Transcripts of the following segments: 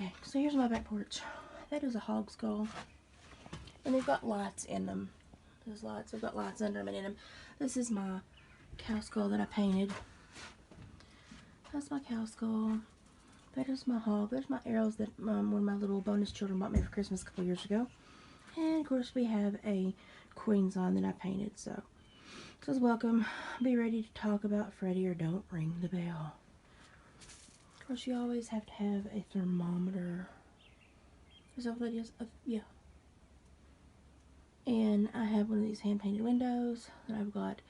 Okay, so here's my back porch. That is a hog skull. And they've got lights in them. There's lights. They've got lights under them and in them. This is my cow skull that I painted. That's my cow skull. That is my hog. There's my arrows that one of my little bonus children bought me for Christmas a couple years ago. And of course we have a queen sign that I painted. So it says, welcome. Be ready to talk about Freddy or don't ring the bell. Of course you always have to have a thermometer. Is that what that is? Yeah. And I have one of these hand-painted windows. And I've got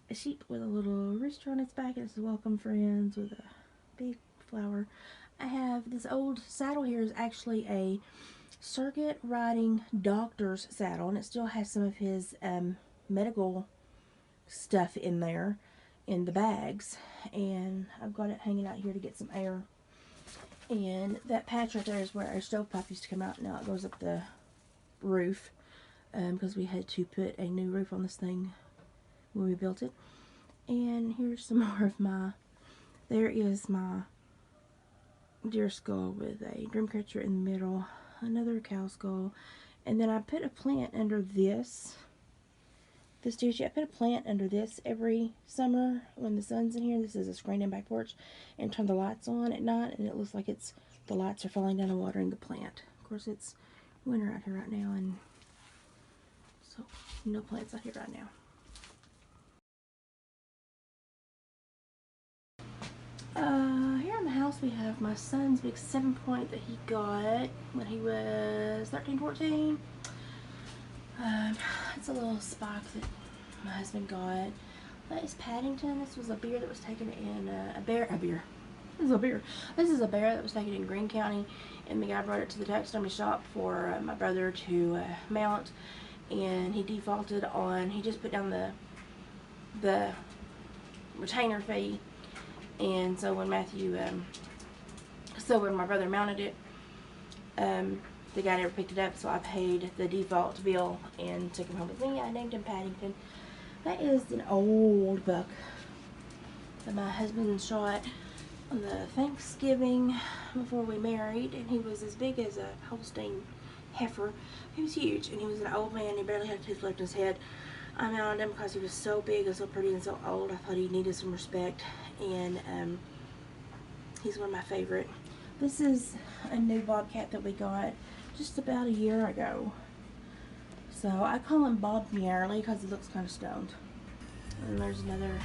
a sheep with a little rooster on its back. And it says, welcome friends, with a big flower. I have this old saddle here is actually a circuit riding doctor's saddle. And it still has some of his medical stuff in there in the bags. And I've got it hanging out here to get some air. And that patch right there is where our stovepipe used to come out. Now it goes up the roof. Because we had to put a new roof on this thing when we built it. And here's some more of my, there is my deer skull with a dream catcher in the middle, another cow skull, and then I put a plant under this deer sheet. I put a plant under this every summer when the sun's in here. This is a screened-in back porch, and turn the lights on at night, and it looks like it's, the lights are falling down and watering the plant. Of course, it's winter out here right now, and so no plants out here right now. Here in the house we have my son's big 7-point that he got when he was 13, 14. It's a little spike that my husband got. That is Paddington. This was a bear that was taken in This is a bear that was taken in Greene County, and the guy brought it to the taxidermy shop for my brother to mount. And he defaulted on, he just put down the retainer fee. And so when when my brother mounted it, the guy never picked it up, so I paid the default bill and took him home with me. I named him Paddington. That is an old buck that my husband shot on the Thanksgiving before we married, and he was as big as a Holstein heifer. He was huge, and he was an old man. He barely had a tooth left in his head. I mounted him because he was so big and so pretty and so old. I thought he needed some respect, and he's one of my favorite. This is a new bobcat that we got just about a year ago. So I call him Bob Mearly because he looks kind of stoned. And there's another,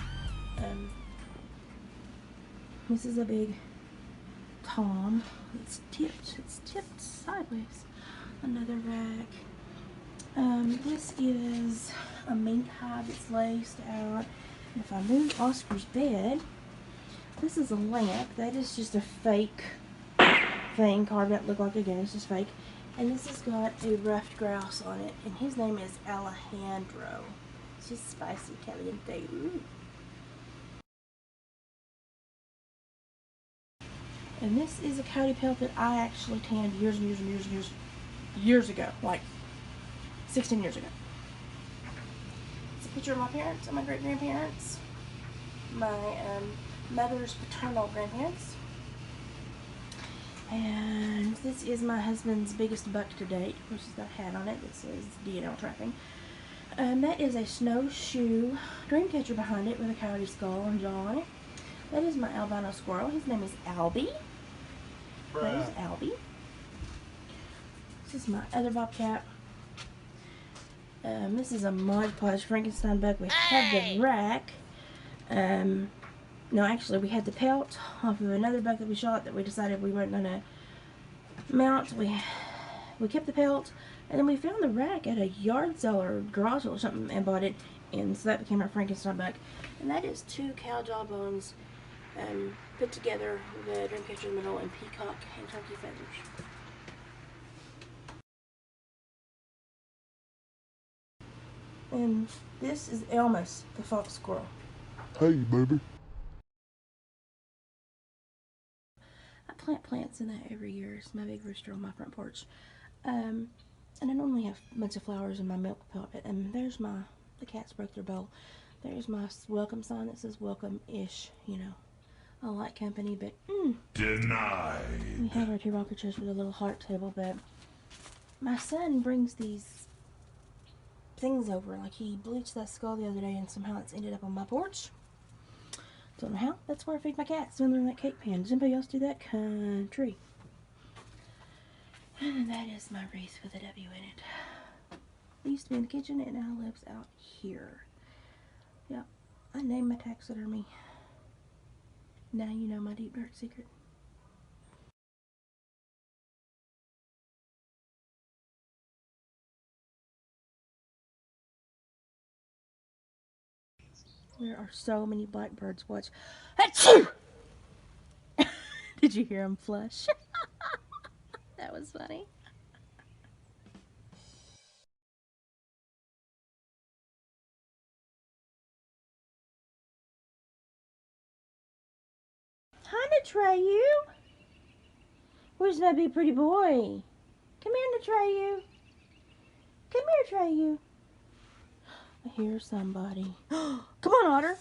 this is a big tom. It's tipped sideways. Another rack. This is a mink hide that's laced out. And if I move Oscar's bed, this is a lamp. That is just a fake thing carved out to look like a ghost. It's fake. And this has got a ruffed grouse on it, and his name is Alejandro. It's just spicy caliente. Ooh. And this is a coyote pelt that I actually tanned years ago, like 16 years ago. It's a picture of my parents and my great-grandparents, my mother's paternal grandparents. And this is my husband's biggest buck to date. Of course, it's got a hat on it that says DNL trapping. That is a snowshoe dream catcher behind it with a coyote skull and jaw on it. That is my albino squirrel. His name is Albie. That is Albie. This is my other bobcat. This is a Mod Podge Frankenstein buck. We have the rack. No, actually, we had the pelt off of another buck that we shot that we decided we weren't going to mount. We kept the pelt, and then we found the rack at a yard sale or garage sale or something and bought it, and so that became our Frankenstein buck. And that is 2 cow jawbones put together with a dream catcher in the middle and peacock and turkey feathers. And this is Elmas, the fox squirrel. Hey, baby. I plant plants in that every year. It's my big rooster on my front porch. And I normally have a bunch of flowers in my milk carpet. And there's the cats broke their bowl. There's my welcome sign that says welcome-ish, you know. I like company, but Denied. we have our 2 rocker chairs with a little heart table, but my son brings these things over. Like, he bleached that skull the other day and somehow it's ended up on my porch. Don't know how. That's where I feed my cats when they're in that cake pan. Does anybody else do that? Country. And that is my wreath with a W in it. It used to be in the kitchen, it now lives out here. Yep, I named my taxidermy. Now you know my deep dark secret. There are so many blackbirds. Watch. Achoo! Did you hear them flush? That was funny. Hi, Natrayu. Where's my big pretty boy? Come here, Natrayu. Come here, Trayu. I hear somebody. Come on, Otter.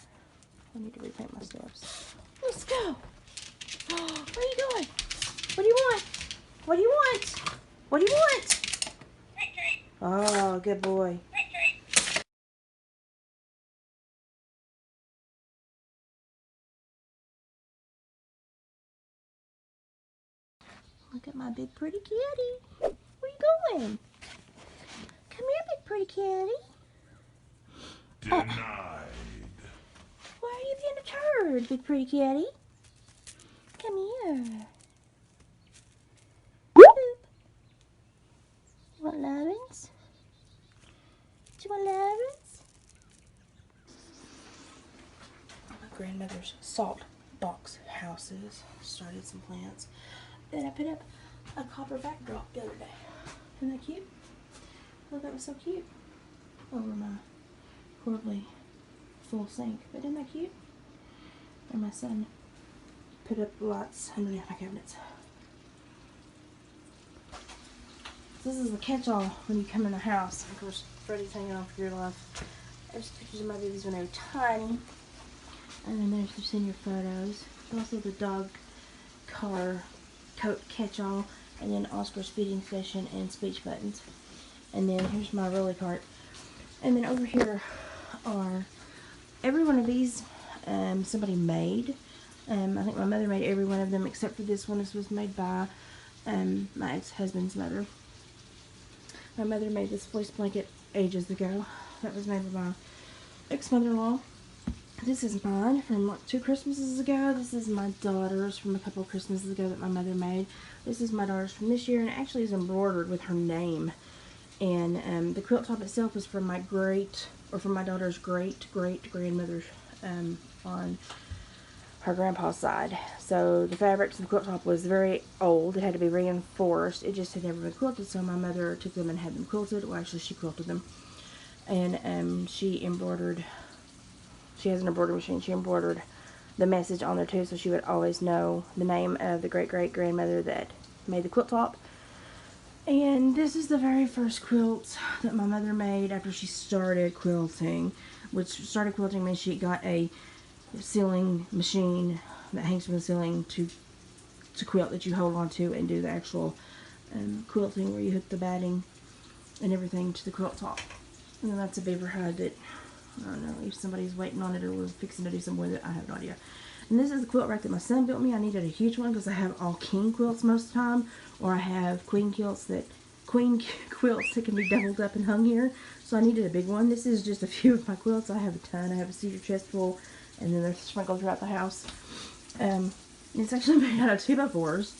I need to repaint my steps. Let's go. Where are you going? What do you want? What do you want? What do you want? Oh, good boy. Look at my big pretty kitty. Where you going? Come here, big pretty kitty. Denied. Why are you being a turd, big pretty kitty? Come here. Boop. You want lovins? Do you want lovins? My grandmother's salt box houses. Started some plants. Then I put up a copper backdrop the other day. Isn't that cute? Oh, that was so cute. Over my horribly full sink. But isn't that cute? And my son put up lights underneath my cabinets. This is the catch-all when you come in the house. Of course, Freddie's hanging on for dear life. There's pictures of my babies when they were tiny. And then there's the senior photos. Also the dog collar coat catch-all. And then Oscar's feeding station and speech buttons. And then here's my rolly cart. And then over here are every one of these somebody made. I think my mother made every one of them except for this one. This was made by my ex-husband's mother. My mother made this fleece blanket ages ago. That was made by my ex-mother-in-law. This is mine from like 2 Christmases ago. This is my daughter's from a couple of Christmases ago that my mother made. This is my daughter's from this year, and it actually is embroidered with her name. And the quilt top itself is from my my daughter's great-great-grandmother's on her grandpa's side. So the fabric to the quilt top was very old. It had to be reinforced. It just had never been quilted, so my mother took them and had them quilted. Well, actually, she quilted them. And she embroidered. She has an embroidery machine. She embroidered the message on there too, so she would always know the name of the great-great-grandmother that made the quilt top. And this is the very first quilt that my mother made after she started quilting. Which started quilting means she got a ceiling machine that hangs from the ceiling to quilt that you hold on to and do the actual quilting where you hook the batting and everything to the quilt top. And then that's a beaver hide that, I don't know, if somebody's waiting on it or was fixing to do something with it, I have no idea. And this is the quilt rack that my son built me. I needed a huge one because I have all king quilts most of the time, or I have queen quilts that can be doubled up and hung here. So I needed a big one. This is just a few of my quilts. I have a ton. I have a cedar chest full, and then they're sprinkled throughout the house. It's actually made out of 2x4s,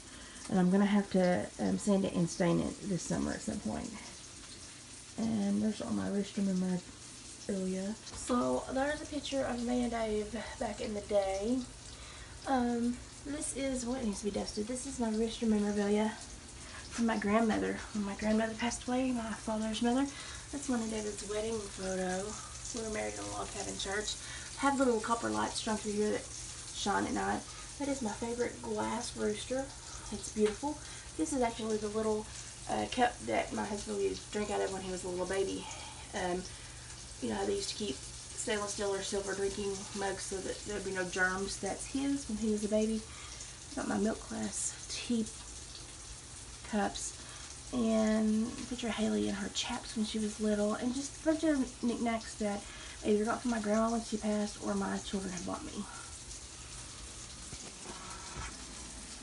and I'm gonna have to sand it and stain it this summer at some point. And there's all my wrist memorabilia. So there's a picture of me and Dave back in the day. This is what needs to be dusted. This is my wrist memorabilia from my grandmother. When my grandmother passed away, my father's mother. That's one of David's wedding photo. We were married in a log cabin church. I have little copper lights strung through here that shine at night. That is my favorite glass rooster. It's beautiful. This is actually the little cup that my husband used to drink out of when he was a little baby. You know how they used to keep stainless steel or silver drinking mug so that there would be no germs. That's his when he was a baby. I got my milk glass tea cups and a picture of Haley and her chaps when she was little, and just a bunch of knickknacks that I either got from my grandma when she passed or my children had bought me.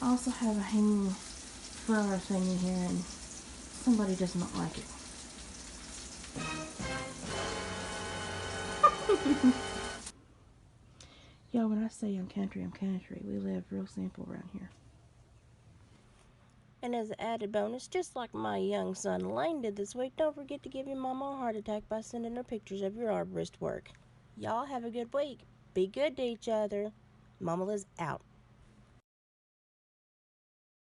I also have a hanging flower thing in here, and somebody does not like it. Yo, when I say I'm country, I'm country. We live real simple around here. And as an added bonus, just like my young son Lane did this week, don't forget to give your mama a heart attack by sending her pictures of your arborist work. Y'all have a good week. Be good to each other. MommaLiz out.